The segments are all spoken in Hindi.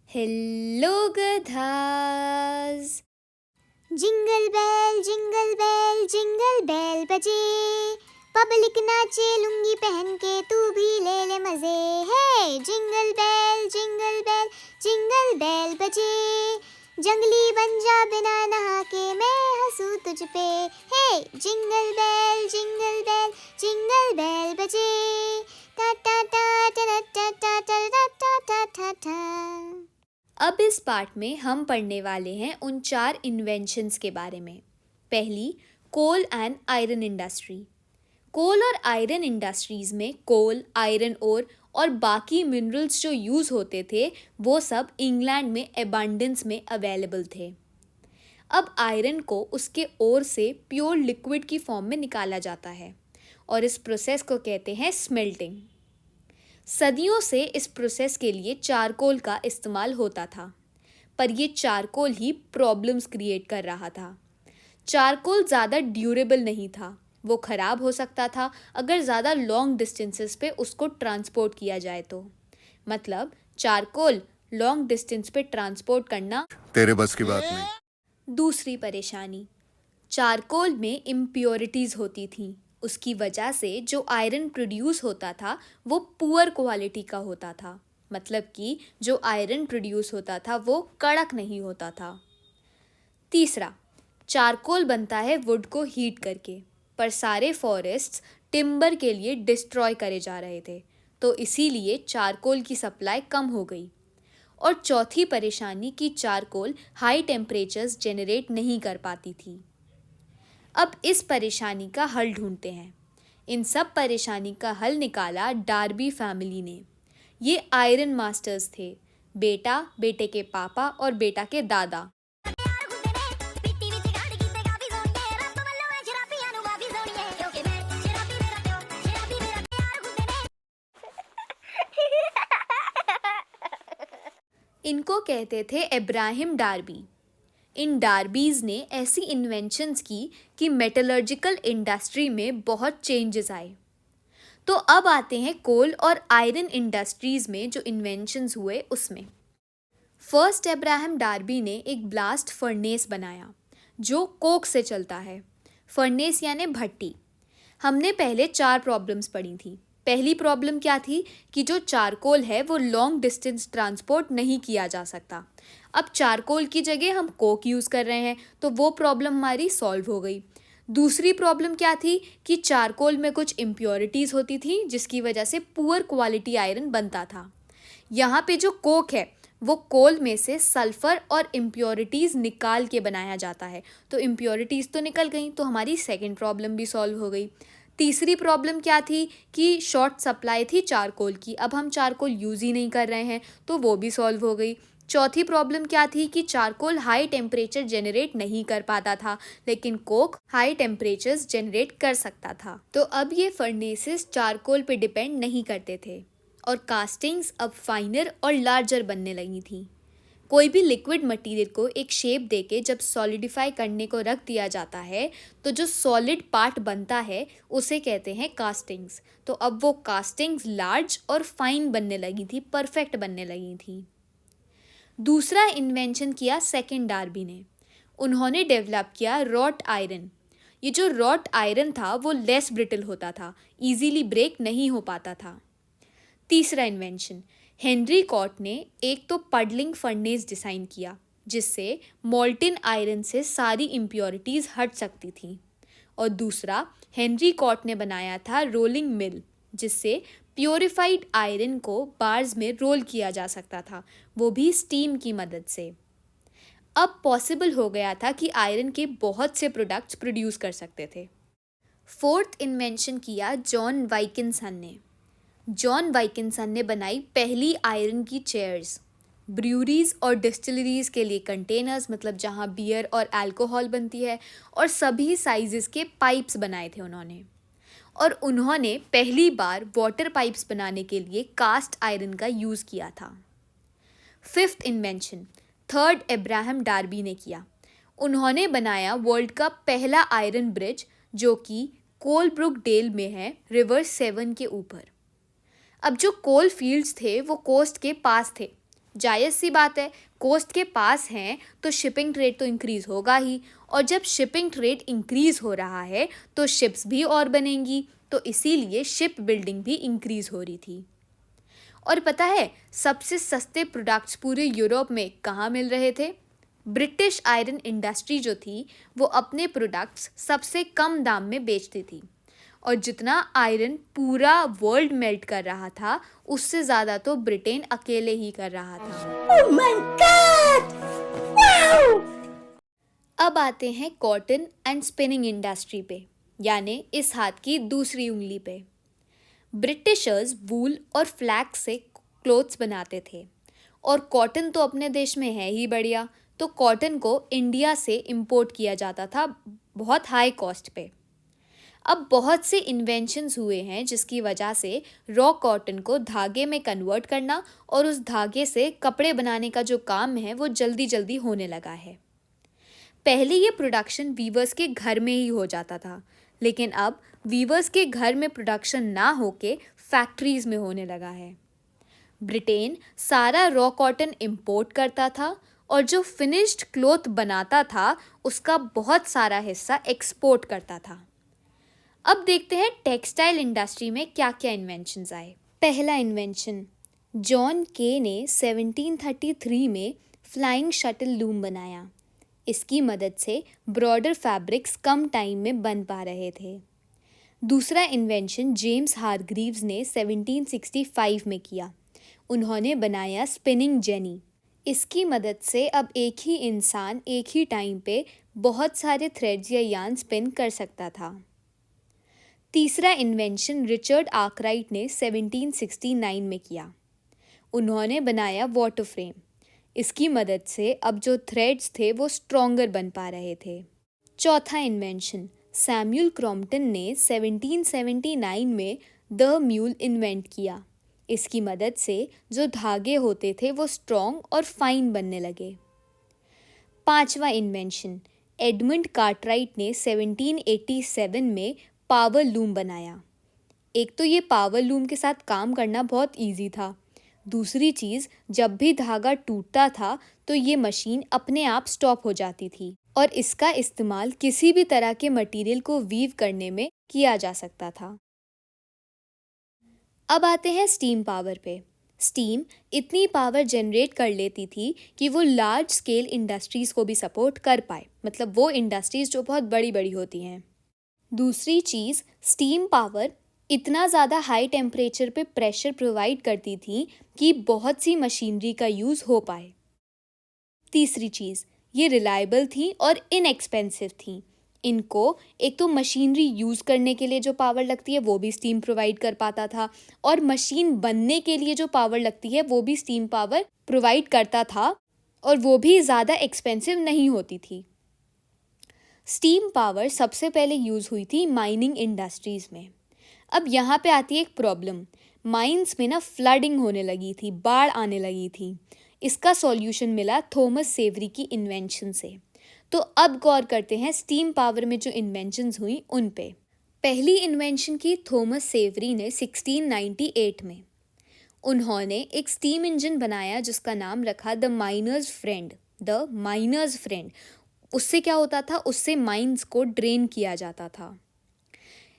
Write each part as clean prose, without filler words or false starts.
हेलो गधास। जिंगल बेल बजे, पब्लिक नाचे लुंगी पहन के, तू भी ले ले मजे। हे जिंगल बेल बजे, जंगली बन जा बिना नहा के, मैं हंसूं तुझ पे। हे जिंगल बेल बजे, टा टा टा टा टा टा टा टा टा टा टा। अब इस पार्ट में हम पढ़ने वाले हैं उन 4 इन्वेंशंस के बारे में। पहली, कोल एंड आयरन इंडस्ट्री। कोल और आयरन इंडस्ट्रीज में कोल, आयरन ओर और बाकी मिनरल्स जो यूज़ होते थे वो सब इंग्लैंड में एबंडेंस में अवेलेबल थे। अब आयरन को उसके ओर से प्योर लिक्विड की फॉर्म में निकाला जाता है और इस प्रोसेस को कहते हैं स्मेल्टिंग। सदियों से इस प्रोसेस के लिए चारकोल का इस्तेमाल होता था, पर ये चारकोल ही प्रॉब्लम्स क्रिएट कर रहा था। चारकोल ज़्यादा ड्यूरेबल नहीं था, वो ख़राब हो सकता था अगर ज़्यादा लॉन्ग डिस्टेंसेस पे उसको ट्रांसपोर्ट किया जाए तो। मतलब चारकोल लॉन्ग डिस्टेंस पे ट्रांसपोर्ट करना तेरे बस की बात नहीं। दूसरी परेशानी, चारकोल में इम्प्योरिटीज़ होती थीं। उसकी वजह से जो आयरन प्रोड्यूस होता था वो पुअर क्वालिटी का होता था। मतलब कि जो आयरन प्रोड्यूस होता था वो कड़क नहीं होता था। तीसरा, चारकोल बनता है वुड को हीट करके, पर सारे फॉरेस्ट्स टिम्बर के लिए डिस्ट्रॉय करे जा रहे थे, तो इसीलिए चारकोल की सप्लाई कम हो गई। और चौथी परेशानी कि चारकोल हाई टेम्परेचर्स जेनरेट नहीं कर पाती थी। अब इस परेशानी का हल ढूंढते हैं। इन सब परेशानी का हल निकाला डार्बी फैमिली ने। ये आयरन मास्टर्स थे, बेटा, बेटे के पापा और बेटा के दादा। इनको कहते थे इब्राहिम डार्बी। इन डार्बीज़ ने ऐसी इन्वेंशंस की कि मेटलर्जिकल इंडस्ट्री में बहुत चेंजेस आए। तो अब आते हैं कोल और आयरन इंडस्ट्रीज़ में जो इन्वेंशंस हुए उसमें। फर्स्ट इब्राहिम डार्बी ने एक ब्लास्ट फर्नेस बनाया जो कोक से चलता है। फर्नेस यानी भट्टी। हमने पहले 4 प्रॉब्लम्स पढ़ी थी। पहली प्रॉब्लम क्या थी कि जो चारकोल है वो लॉन्ग डिस्टेंस ट्रांसपोर्ट नहीं किया जा सकता। अब चारकोल की जगह हम कोक यूज़ कर रहे हैं, तो वो प्रॉब्लम हमारी सॉल्व हो गई। दूसरी प्रॉब्लम क्या थी कि चारकोल में कुछ इम्प्योरिटीज़ होती थी जिसकी वजह से पुअर क्वालिटी आयरन बनता था। यहाँ पे जो कोक है वो कोल में से सल्फ़र और इम्प्योरिटीज़ निकाल के बनाया जाता है, तो इम्प्योरिटीज़ तो निकल गई, तो हमारी सेकंड प्रॉब्लम भी सॉल्व हो गई। तीसरी प्रॉब्लम क्या थी कि शॉर्ट सप्लाई थी चारकोल की। अब हम चारकोल यूज़ ही नहीं कर रहे हैं, तो वो भी सॉल्व हो गई। चौथी प्रॉब्लम क्या थी कि चारकोल हाई टेम्परेचर जनरेट नहीं कर पाता था, लेकिन कोक हाई टेम्परेचर्स जनरेट कर सकता था। तो अब ये फर्नेसेस चारकोल पे डिपेंड नहीं करते थे और कास्टिंग्स अब फाइनर और लार्जर बनने लगी थी। कोई भी लिक्विड मटेरियल को एक शेप देके जब सॉलिडिफाई करने को रख दिया जाता है तो जो सॉलिड पार्ट बनता है उसे कहते हैं कास्टिंग्स। तो अब वो कास्टिंग्स लार्ज और फाइन बनने लगी थी, परफेक्ट बनने लगी थी। दूसरा इन्वेंशन किया सेकेंड डार्बी ने। उन्होंने डेवलप किया रॉट आयरन। ये जो रॉट आयरन था वो लेस ब्रिटल होता था, इजीली ब्रेक नहीं हो पाता था। तीसरा इन्वेंशन, हेनरी कॉट ने एक तो पडलिंग फर्नेस डिज़ाइन किया जिससे मोल्टन आयरन से सारी इम्प्योरिटीज़ हट सकती थी। और दूसरा, हेनरी कॉट ने बनाया था रोलिंग मिल जिससे प्योरीफाइड आयरन को बार्स में रोल किया जा सकता था, वो भी स्टीम की मदद से। अब पॉसिबल हो गया था कि आयरन के बहुत से प्रोडक्ट्स प्रोड्यूस कर सकते थे। फोर्थ इन्वेंशन किया जॉन वाइकिनसन ने। जॉन वाइकिनसन ने बनाई पहली आयरन की चेयर्स। ब्रूरीज और डिस्टिलरीज के लिए कंटेनर्स, मतलब जहाँ बियर और अल्कोहल बनती है, और सभी साइजेस के पाइप्स बनाए थे उन्होंने। और उन्होंने पहली बार वाटर पाइप्स बनाने के लिए कास्ट आयरन का यूज़ किया था। Fifth invention third Ibrahim Derby ने किया। उन्होंने बनाया वर्ल्ड का पहला आयरन ब्रिज जो कि कोलब्रुक डेल में है, रिवर सेवन के ऊपर। अब जो कोल फील्ड्स थे वो कोस्ट के पास थे, जायज़ सी बात है, कोस्ट के पास हैं तो शिपिंग ट्रेड तो इंक्रीज़ होगा ही, और जब शिपिंग ट्रेड इंक्रीज़ हो रहा है तो शिप्स भी और बनेंगी, तो इसीलिए शिप बिल्डिंग भी इंक्रीज़ हो रही थी। और पता है सबसे सस्ते प्रोडक्ट्स पूरे यूरोप में कहाँ मिल रहे थे? ब्रिटिश आयरन इंडस्ट्री जो थी वो अपने प्रोडक्ट्स सबसे कम दाम में बेचती थी, और जितना आयरन पूरा वर्ल्ड मेल्ट कर रहा था उससे ज़्यादा तो ब्रिटेन अकेले ही कर रहा था। Oh my God! Wow! अब आते हैं कॉटन एंड स्पिनिंग इंडस्ट्री पे, यानी इस हाथ की दूसरी उंगली पे। ब्रिटिशर्स वूल और फ्लैक्स से क्लोथ्स बनाते थे, और कॉटन तो अपने देश में है ही बढ़िया, तो कॉटन को इंडिया से इंपोर्ट किया जाता था बहुत हाई कॉस्ट पे। अब बहुत से इन्वेंशंस हुए हैं जिसकी वजह से रॉ कॉटन को धागे में कन्वर्ट करना और उस धागे से कपड़े बनाने का जो काम है वो जल्दी जल्दी होने लगा है। पहले ये प्रोडक्शन वीवर्स के घर में ही हो जाता था, लेकिन अब वीवर्स के घर में प्रोडक्शन ना होके फैक्ट्रीज में होने लगा है। ब्रिटेन सारा रॉ कॉटन इंपोर्ट करता था, और जो फिनिश्ड क्लॉथ बनाता था उसका बहुत सारा हिस्सा एक्सपोर्ट करता था। अब देखते हैं टेक्सटाइल इंडस्ट्री में क्या क्या इन्वेंशंस आए। पहला इन्वेंशन, जॉन के ने 1733 में फ्लाइंग शटल लूम बनाया। इसकी मदद से ब्रॉडर फैब्रिक्स कम टाइम में बन पा रहे थे। दूसरा इन्वेंशन जेम्स हारग्रीव्स ने 1765 में किया। उन्होंने बनाया स्पिनिंग जेनी। इसकी मदद से अब एक ही इंसान एक ही टाइम पे बहुत सारे थ्रेड्स या यार्न स्पिन कर सकता था। तीसरा इन्वेंशन रिचर्ड आर्कराइट ने 1769 में किया। उन्होंने बनाया वाटर फ्रेम। इसकी मदद से अब जो थ्रेड्स थे वो स्ट्रॉन्गर बन पा रहे थे। चौथा इन्वेंशन, सैमुअल क्रॉम्पटन ने 1779 में द म्यूल इन्वेंट किया। इसकी मदद से जो धागे होते थे वो स्ट्रॉन्ग और फाइन बनने लगे। पांचवा इन्वेंशन, एडमंड कार्टराइट ने 1787 में पावर लूम बनाया। एक तो ये पावर लूम के साथ काम करना बहुत इजी था, दूसरी चीज़ जब भी धागा टूटता था तो ये मशीन अपने आप स्टॉप हो जाती थी, और इसका इस्तेमाल किसी भी तरह के मटेरियल को वीव करने में किया जा सकता था। अब आते हैं स्टीम पावर पे। स्टीम इतनी पावर जनरेट कर लेती थी कि वो लार्ज स्केल इंडस्ट्रीज़ को भी सपोर्ट कर पाए, मतलब वो इंडस्ट्रीज़ जो बहुत बड़ी बड़ी होती हैं। दूसरी चीज़, स्टीम पावर इतना ज़्यादा हाई टेम्परेचर पे प्रेशर प्रोवाइड करती थी कि बहुत सी मशीनरी का यूज़ हो पाए। तीसरी चीज़, ये रिलायबल थी और इनएक्सपेंसिव थी। इनको एक तो मशीनरी यूज़ करने के लिए जो पावर लगती है वो भी स्टीम प्रोवाइड कर पाता था, और मशीन बनने के लिए जो पावर लगती है वो भी स्टीम पावर प्रोवाइड करता था, और वो भी ज़्यादा एक्सपेंसिव नहीं होती थी। स्टीम पावर सबसे पहले यूज़ हुई थी माइनिंग इंडस्ट्रीज़ में। अब यहाँ पे आती है एक प्रॉब्लम, माइंस में ना फ्लडिंग होने लगी थी, बाढ़ आने लगी थी। इसका सॉल्यूशन मिला थॉमस सेवरी की इन्वेंशन से। तो अब गौर करते हैं स्टीम पावर में जो इन्वेंशंस हुई उन पे। पहली इन्वेंशन की थॉमस सेवरी ने 1698 में। उन्होंने एक स्टीम इंजन बनाया जिसका नाम रखा the miner's friend. The miner's friend, उससे क्या होता था, उससे माइंस को ड्रेन किया जाता था।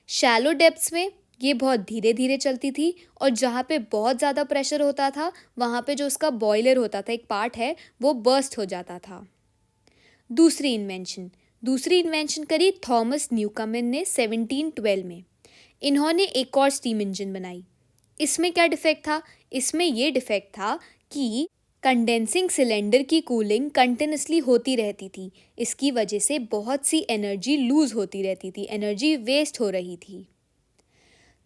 शैलो डेप्थ्स में ये बहुत धीरे धीरे चलती थी, और जहाँ पे बहुत ज़्यादा प्रेशर होता था वहाँ पे जो उसका बॉयलर होता था, एक पार्ट है, वो बर्स्ट हो जाता था। दूसरी इन्वेंशन करी थॉमस न्यूकमन ने 1712 में। इन्होंने एक और स्टीम इंजन बनाई। इसमें क्या डिफेक्ट था? इसमें ये डिफेक्ट था कि कंडेंसिंग सिलेंडर की कूलिंग कंटिन्यूसली होती रहती थी। इसकी वजह से बहुत सी एनर्जी लूज़ होती रहती थी, एनर्जी वेस्ट हो रही थी।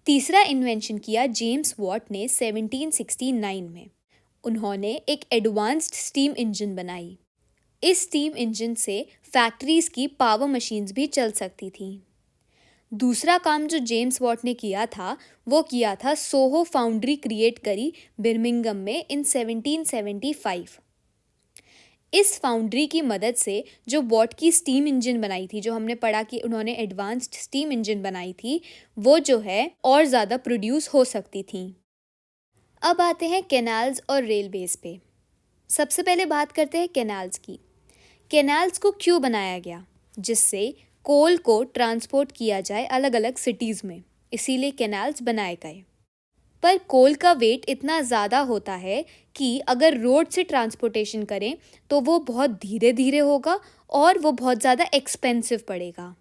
तीसरा इन्वेंशन किया जेम्स वॉट ने 1769 में। उन्होंने एक एडवांस्ड स्टीम इंजन बनाई। इस स्टीम इंजन से फैक्ट्रीज़ की पावर मशीन्स भी चल सकती थी। दूसरा काम जो जेम्स वॉट ने किया था वो किया था सोहो फाउंड्री क्रिएट करी बर्मिंघम में इन 1775। इस फाउंड्री की मदद से जो वॉट की स्टीम इंजन बनाई थी, जो हमने पढ़ा कि उन्होंने एडवांस्ड स्टीम इंजन बनाई थी, वो जो है और ज़्यादा प्रोड्यूस हो सकती थी। अब आते हैं कैनाल्स और रेलवेज़ पे। सबसे पहले बात करते हैं कैनाल्स की। कैनाल्स को क्यों बनाया गया? जिससे कोल को ट्रांसपोर्ट किया जाए अलग अलग सिटीज़ में, इसीलिए कैनाल्स बनाए गए। पर कोल का वेट इतना ज़्यादा होता है कि अगर रोड से ट्रांसपोर्टेशन करें तो वो बहुत धीरे धीरे होगा और वो बहुत ज़्यादा एक्सपेंसिव पड़ेगा।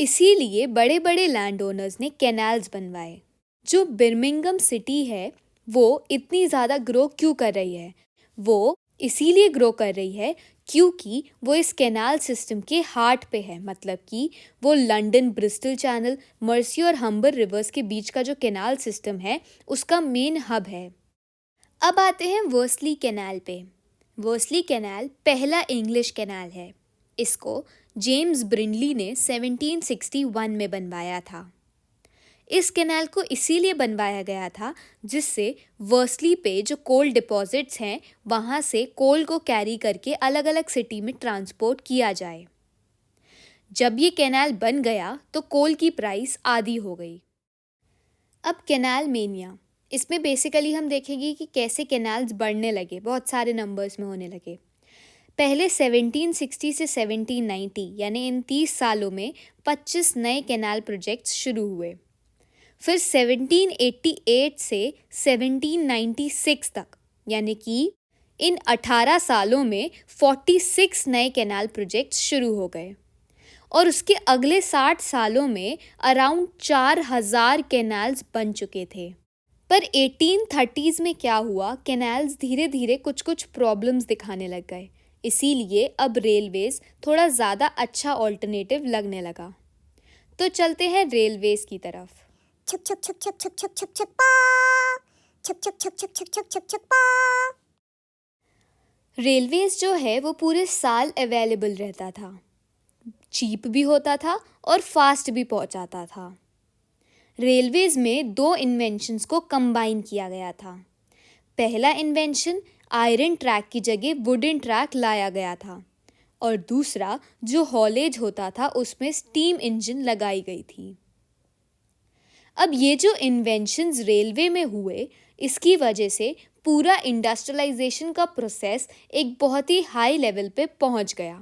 इसीलिए बड़े बड़े लैंड ओनर्स ने कैनाल्स बनवाए। जो बिर्मिंघम सिटी है वो इतनी ज़्यादा ग्रो क्यों कर रही है? वो इसीलिए ग्रो कर रही है क्योंकि वो इस कैनाल सिस्टम के हार्ट पे है। मतलब कि वो लंदन ब्रिस्टल चैनल, मर्सी और हम्बर रिवर्स के बीच का जो कैनाल सिस्टम है उसका मेन हब है। अब आते हैं वर्सली कैनाल पे। वर्सली कैनाल पहला इंग्लिश कैनाल है। इसको जेम्स ब्रिंडली ने 1761 में बनवाया था। इस कैनाल को इसीलिए बनवाया गया था जिससे वर्सली पे जो कोल डिपॉजिट्स हैं वहाँ से कोल को कैरी करके अलग अलग सिटी में ट्रांसपोर्ट किया जाए। जब ये कैनाल बन गया तो कोल की प्राइस आधी हो गई। अब कैनाल मेनिया, इसमें बेसिकली हम देखेंगे कि कैसे कैनाल्स बढ़ने लगे, बहुत सारे नंबर्स में होने लगे। पहले 1760 से 1790 यानी इन 30 सालों में 25 नए कैनाल प्रोजेक्ट्स शुरू हुए। फिर 1788 से 1796 तक यानी कि इन 18 सालों में 46 नए कैनाल प्रोजेक्ट्स शुरू हो गए और उसके अगले 60 सालों में अराउंड 4000 कैनाल्स बन चुके थे। पर 1830s में क्या हुआ, कैनाल्स धीरे धीरे कुछ कुछ प्रॉब्लम्स दिखाने लग गए। इसीलिए अब रेलवेज थोड़ा ज़्यादा अच्छा ऑल्टरनेटिव लगने लगा। तो चलते हैं रेलवेज की तरफ। छक छक छक छक छक छक छक छक पा, छक छक छक छक छक छक छक छक पा। रेलवेज जो है वो पूरे साल अवेलेबल रहता था, चीप भी होता था और फास्ट भी पहुंचाता था। रेलवेज में 2 इन्वेंशंस को कंबाइन किया गया था। पहला इन्वेंशन आयरन ट्रैक की जगह वुडन ट्रैक लाया गया था और दूसरा जो हॉलेज होता था उसमें स्टीम इंजन लगाई गई थी। अब ये जो इन्वेंशंस रेलवे में हुए इसकी वजह से पूरा इंडस्ट्रियलाइजेशन का प्रोसेस एक बहुत ही हाई लेवल पे पहुंच गया।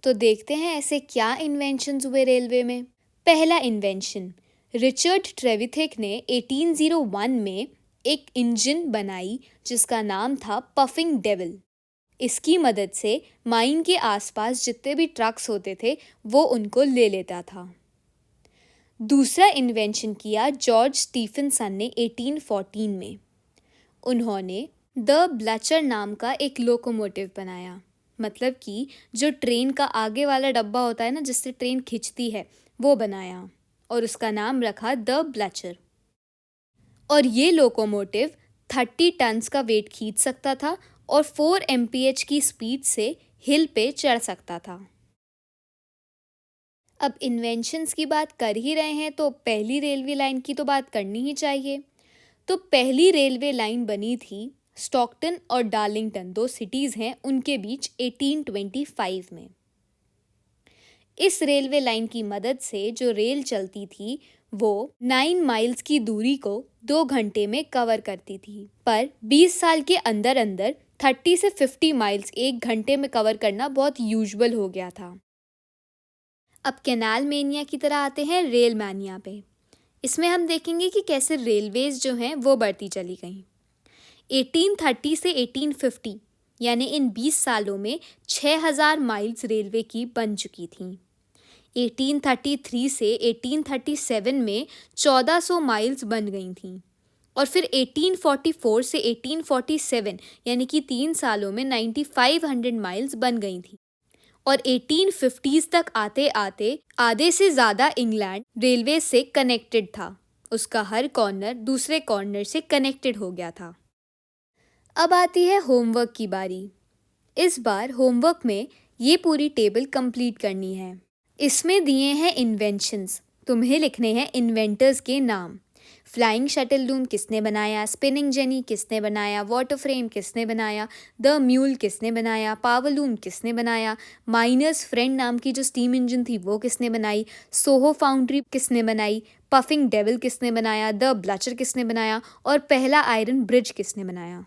तो देखते हैं ऐसे क्या इन्वेंशंस हुए रेलवे में। पहला इन्वेंशन, रिचर्ड ट्रेविथिक ने 1801 में एक इंजन बनाई जिसका नाम था पफिंग डेविल। इसकी मदद से माइन के आसपास जितने भी ट्रक्स होते थे वो उनको ले लेता था। दूसरा इन्वेंशन किया जॉर्ज स्टीफनसन ने 1814 में। उन्होंने द ब्लचर नाम का एक लोकोमोटिव बनाया। मतलब कि जो ट्रेन का आगे वाला डब्बा होता है ना जिससे ट्रेन खिंचती है वो बनाया और उसका नाम रखा द ब्लचर। और ये लोकोमोटिव 30 टन्स का वेट खींच सकता था और 4 mph की स्पीड से हिल पे चढ़ सकता था। अब इन्वेंशंस की बात कर ही रहे हैं तो पहली रेलवे लाइन की तो बात करनी ही चाहिए। तो पहली रेलवे लाइन बनी थी स्टॉकटन और डार्लिंगटन, 2 सिटीज़ हैं उनके बीच 1825 में। इस रेलवे लाइन की मदद से जो रेल चलती थी वो 9 माइल्स की दूरी को 2 घंटे में कवर करती थी। पर 20 साल के अंदर अंदर 30 से 50 माइल्स 1 घंटे में कवर करना बहुत यूजुअल हो गया था। अब कैनाल मेनिया की तरह आते हैं रेल मैनिया पे। इसमें हम देखेंगे कि कैसे रेलवेज जो हैं वो बढ़ती चली गईं। 1830 से 1850 यानी इन 20 सालों में 6000 माइल्स रेलवे की बन चुकी थीं। 1833 से 1837 में 1400 माइल्स बन गई थीं और फिर 1844 से 1847 यानी कि 3 सालों में 9500 माइल्स बन गई थीं। और 1850s तक आते आते आधे से ज़्यादा इंग्लैंड रेलवे से कनेक्टेड था। उसका हर कॉर्नर दूसरे कॉर्नर से कनेक्टेड हो गया था। अब आती है होमवर्क की बारी। इस बार होमवर्क में ये पूरी टेबल कंप्लीट करनी है। इसमें दिए हैं इन्वेंशंस, तुम्हें लिखने हैं इन्वेंटर्स के नाम। फ्लाइंग शटल लूम किसने बनाया, स्पिनिंग जेनी किसने बनाया, वाटर फ्रेम किसने बनाया, द म्यूल किसने बनाया, पावर लूम किसने बनाया, माइनर्स फ्रेंड नाम की जो स्टीम इंजन थी वो किसने बनाई, सोहो फाउंड्री किसने बनाई, पफिंग डेविल किसने बनाया, द ब्लचर किसने बनाया और पहला आयरन ब्रिज किसने बनाया।